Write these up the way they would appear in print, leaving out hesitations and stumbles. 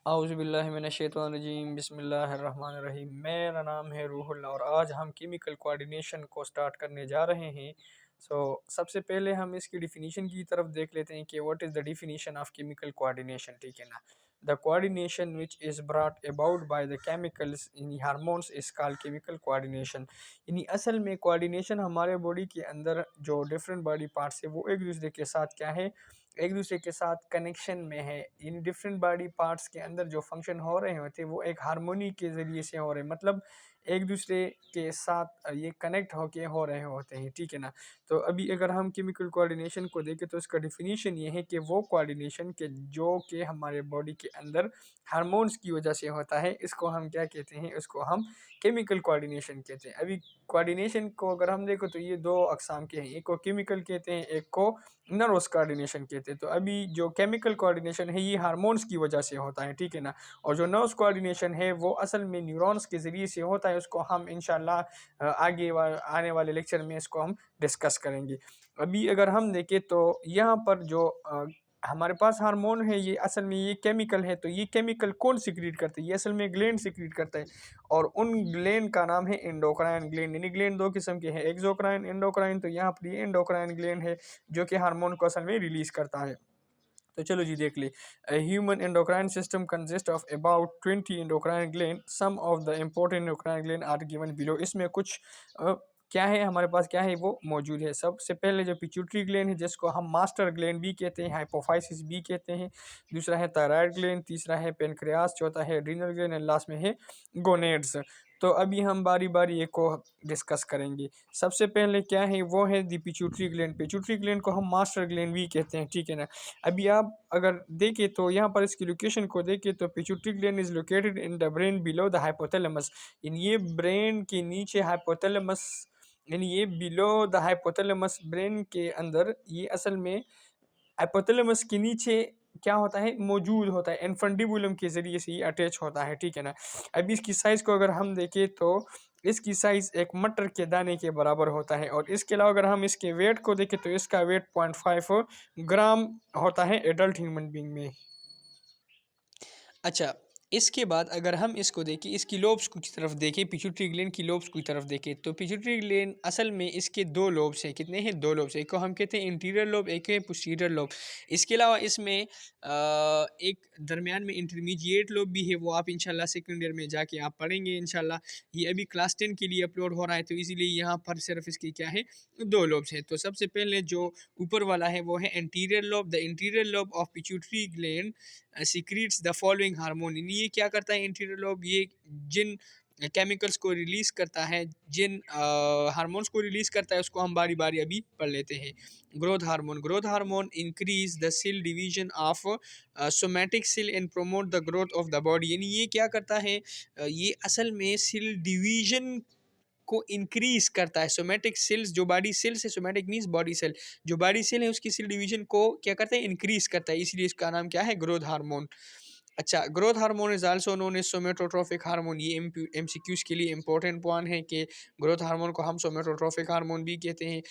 औज़ुबिल्लाहिमिनश्शैतानिर्रजीम बिस्मिल्लाहिर्रहमानिर्रहीम। मेरा नाम है रूहुल और आज हम केमिकल कोऑर्डिनेशन को स्टार्ट करने जा रहे हैं। सबसे पहले हम इसकी डिफिनीशन की तरफ देख लेते हैं कि what is the definition of chemical coordination. ठीक है ना। The coordination which is brought about by the chemicals in hormones is called chemical coordination. यानी असल में कोऑर्डिनेशन हमारे बॉडी के अंदर जो डिफरेंट बॉडी पार्ट्स है वो एक दूसरे के साथ क्या है, एक दूसरे के साथ कनेक्शन में है। इन डिफरेंट बॉडी पार्ट्स के अंदर जो फंक्शन हो रहे होते हैं वो एक हार्मोनी के ज़रिए से हो रहे हैं, मतलब एक दूसरे के साथ ये कनेक्ट होके हो रहे होते हैं। ठीक है ना। तो अभी अगर हम केमिकल कोऑर्डिनेशन को देखें तो इसका डिफिनीशन ये है कि वो कोऑर्डिनेशन के जो कि हमारे बॉडी के अंदर हार्मोन्स की वजह से होता है, इसको हम क्या कहते हैं, इसको हम केमिकल कोऑर्डिनेशन कहते हैं। अभी कोऑर्डिनेशन को अगर हम देखो तो ये दो अकसाम के हैं, एक को केमिकल कहते हैं, एक को नर्वस कोऑर्डिनेशन कहते हैं। तो अभी जो केमिकल कोऑर्डिनेशन है ये हार्मोन्स की वजह से होता है। ठीक है ना। और जो नर्व्स कोऑर्डिनेशन है वो असल में न्यूरॉन्स के ज़रिए से होता है। उसको हम इंशाल्लाह आने वाले लेक्चर में इसको हम डिस्कस करेंगे। अभी अगर हम देखें तो यहाँ पर जो हमारे पास हार्मोन है ये असल में ये केमिकल है। तो ये केमिकल कौन सिक्रीट करता है, ये असल में ग्लैंड सिक्रीट करता है और उन ग्लैंड का नाम है एंडोक्राइन ग्लैंड। यानी ग्लैंड दो किस्म के हैं, एक्सोक्राइन, एंडोक्राइन। तो यहाँ पर ये एंडोक्राइन ग्लैंड है जो कि हार्मोन को असल में रिलीज करता है। तो चलो जी देख ली। Human endocrine system consist of about 20 endocrine gland. Some of the important endocrine gland are given below. इसमें कुछ क्या है, हमारे पास क्या है वो मौजूद है। सबसे पहले जो पिट्यूटरी ग्लैंड है जिसको हम मास्टर ग्लैंड भी कहते हैं, हाइपोफाइसिस भी कहते हैं। दूसरा है थायराइड ग्लैंड, तीसरा है पेनक्रियास, चौथा है एड्रीनल ग्लैंड एंड लास्ट में है गोनेड्स। तो अभी हम बारी बारी एक को डिस्कस करेंगे। सबसे पहले क्या है वो है दी पिट्यूटरी ग्लैंड। पिट्यूटरी ग्लैंड को हम मास्टर ग्लैंड भी कहते हैं। ठीक है ना। अभी आप अगर देखें तो यहाँ पर इसकी लोकेशन को देखें तो pituitary gland is located in the brain below the hypothalamus. इन ये ब्रेन के नीचे हाइपोथैलेमस, यानी ये बिलो द हाइपोथैलेमस ब्रेन के अंदर, ये असल में हाइपोथैलेमस के नीचे क्या होता है, मौजूद होता है। इन्फंडिबुलम के ज़रिए से ये अटैच होता है। ठीक है ना। अभी इसकी साइज़ को अगर हम देखें तो इसकी साइज़ एक मटर के दाने के बराबर होता है और इसके अलावा अगर हम इसके वेट को देखें तो इसका वेट 0.5 ग्राम होता है एडल्ट ह्यूमन बींग में। अच्छा, इसके बाद अगर हम इसको देखें, इसकी लोब्स की तरफ देखें, पिट्यूटरी ग्लैंड की लोब्स की तरफ देखें तो पिट्यूटरी ग्लैंड असल में इसके दो लोब्स हैं। कितने हैं? दो लोब्स। एक को हम कहते हैं इंटीरियर लोब, एक है पोस्टीरियर लोब। इसके अलावा इसमें एक दरमियान में इंटरमीडिएट लोब भी है, वो आप इंशाल्लाह सेकंड ईयर में जाके आप पढ़ेंगे इंशाल्लाह। ये अभी क्लास 10 के लिए अपलोड हो रहा है तो इसीलिए यहाँ पर सिर्फ इसकी क्या है, दो लोब्स हैं। तो सबसे पहले जो ऊपर वाला है वो है interior lobe. The interior lobe of pituitary gland secretes the following hormone. ये क्या करता है इंटीरियर लोब, ये जिन केमिकल्स को रिलीज करता है, जिन हार्मोन्स को रिलीज करता है उसको हम बारी बारी अभी पढ़ लेते हैं। Growth hormone. Growth hormone increase the cell division of somatic cell and promote the growth of the body. यानी ये क्या करता है, ये असल में सेल डिवीजन को इंक्रीज करता है। सोमैटिक सेल्स, जो बॉडी सेल्स है, सोमैटिक मींस बॉडी सेल, जो बॉडी सेल है उसकी सेल डिवीजन को क्या करता है, इंक्रीज करता है, इसलिए इसका नाम क्या है, ग्रोथ हार्मोन। अच्छा, growth hormone is also known as somatotrophic hormone. ये एमसीक्यूज के लिए इंपॉर्टेंट पॉइंट है कि ग्रोथ हार्मोन को हम सोमेटोट्रोफिक हार्मोन भी कहते हैं।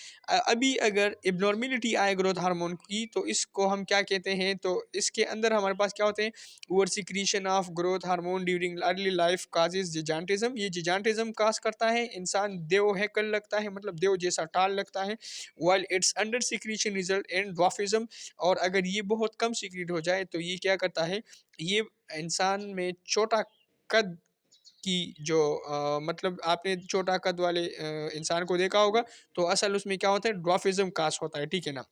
अभी अगर एबनॉर्मेलिटी आए ग्रोथ हार्मोन की तो इसको हम क्या कहते हैं, तो इसके अंदर हमारे पास क्या होते हैं, over secretion of growth hormone during early life causes gigantism. ये जिजांटिज्म काज करता है, इंसान देव हैकल लगता है, मतलब देव जैसा टाल लगता है। While it's under secretion result in dwarfism. और अगर ये बहुत कम सिक्रीट हो जाए तो ये क्या करता है, ये इंसान में छोटा कद की जो मतलब आपने छोटा कद वाले इंसान को देखा होगा तो असल उसमें क्या होता है, ड्वार्फिज्म काज होता है। ठीक है ना।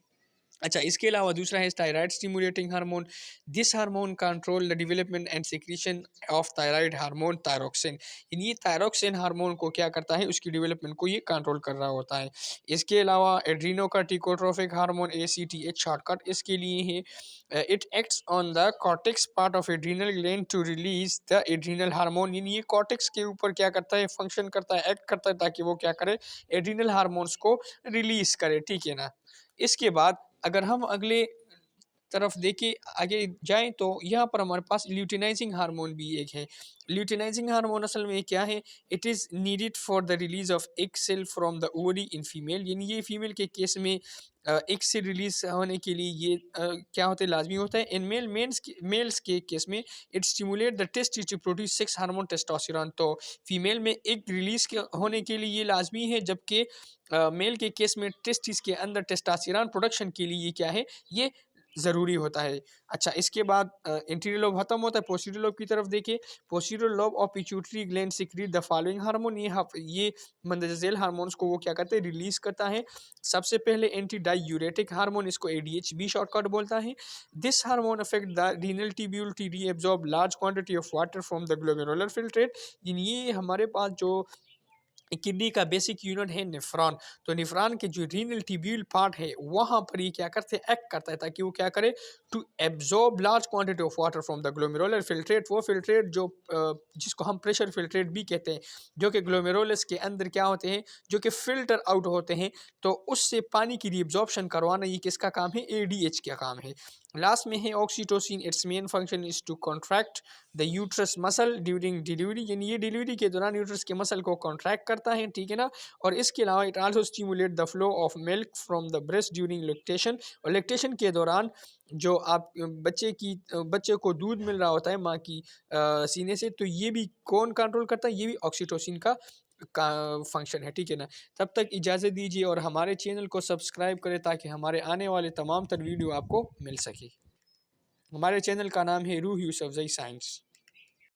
अच्छा, इसके अलावा दूसरा है thyroid stimulating hormone. This hormone control the development and secretion of thyroid hormone thyroxine. ये थायरोक्सिन हार्मोन को क्या करता है, उसकी डेवलपमेंट को ये कंट्रोल कर रहा होता है। इसके अलावा एड्रीनोकार्टिकोट्रोफिक हार्मोन ACTH शॉर्टकट इसके लिए है। It acts on the cortex part of adrenal gland to release the adrenal hormone. ये कॉर्टेक्स के ऊपर क्या करता है, फंक्शन करता है, एक्ट करता है ताकि वो क्या करे, एड्रीनल हार्मोन्स को रिलीज करे। ठीक है ना। इसके बाद अगर हम अगले तरफ देखे आगे जाएँ तो यहाँ पर हमारे पास ल्यूटिनाइजिंग हार्मोन भी एक है। ल्यूटिनाइजिंग हार्मोन असल में क्या है? It is needed for the release of egg cell from the ovary in female, यानी ये फीमेल के केस में एग से रिलीज़ होने के लिए ये क्या होता है, लाज़मी होता है। इन मेल्स के केस में it stimulate the testis to produce sex hormone testosterone. तो फीमेल में एग रिलीज़ के होने के लिए ये लाज़मी है, जबकि मेल के केस में टेस्टिस के अंदर टेस्टोस्टेरोन प्रोडक्शन के लिए ये क्या है, ये ज़रूरी होता है। अच्छा, इसके बाद एंटीरियर लोब ख़त्म होता है, पोस्टीरियर लोब की तरफ देखिए। Posterior lobe of pituitary gland secrete the following hormone, ये मंदरजा ज़ेल हार्मोन्स को वो क्या करते हैं, रिलीज़ करता है। सबसे पहले एंटी डायूरेटिक हार्मोन, इसको एडीएचबी शॉर्टकट बोलता है। This hormone affect the renal tubule to reabsorb large quantity of water from the glomerular filtrate. ये हमारे पास जो किडनी का बेसिक यूनिट है नेफ्रॉन, तो नेफ्रॉन के जो रीनल ट्यूब्यूल पार्ट है वहाँ पर ये क्या करते हैं, एक्ट करता है ताकि वो क्या करे, to absorb large quantity of water from the glomerular filtrate. वो फिल्ट्रेट जो जिसको हम प्रेशर फिल्ट्रेट भी कहते हैं, जो कि ग्लोमेरुलस के अंदर क्या होते हैं, जो कि फिल्टर आउट होते हैं, तो उससे पानी की रीअब्जॉर्प्शन करवाना ये किसका काम है, एडीएच का काम है। लास्ट में है oxytocin, its main function is to contract the uterus muscle during delivery, यानी ये डिलीवरी के दौरान यूट्रस के मसल को कॉन्ट्रैक्ट करता है, ठीक है ना। और इसके अलावा it also stimulate the flow of milk from the breast during lactation, और लैक्टेशन के दौरान जो आप बच्चे को दूध मिल रहा होता है माँ की सीने से, तो ये भी कौन कंट्रोल करता है, ये भी ऑक्सीटोसिन का फंक्शन है, ठीक है ना। तब तक इजाज़त दीजिए और हमारे चैनल को सब्सक्राइब करें ताकि हमारे आने वाले तमाम तर वीडियो आपको मिल सके। हमारे चैनल का नाम है रूह यूसुफजई साइंस।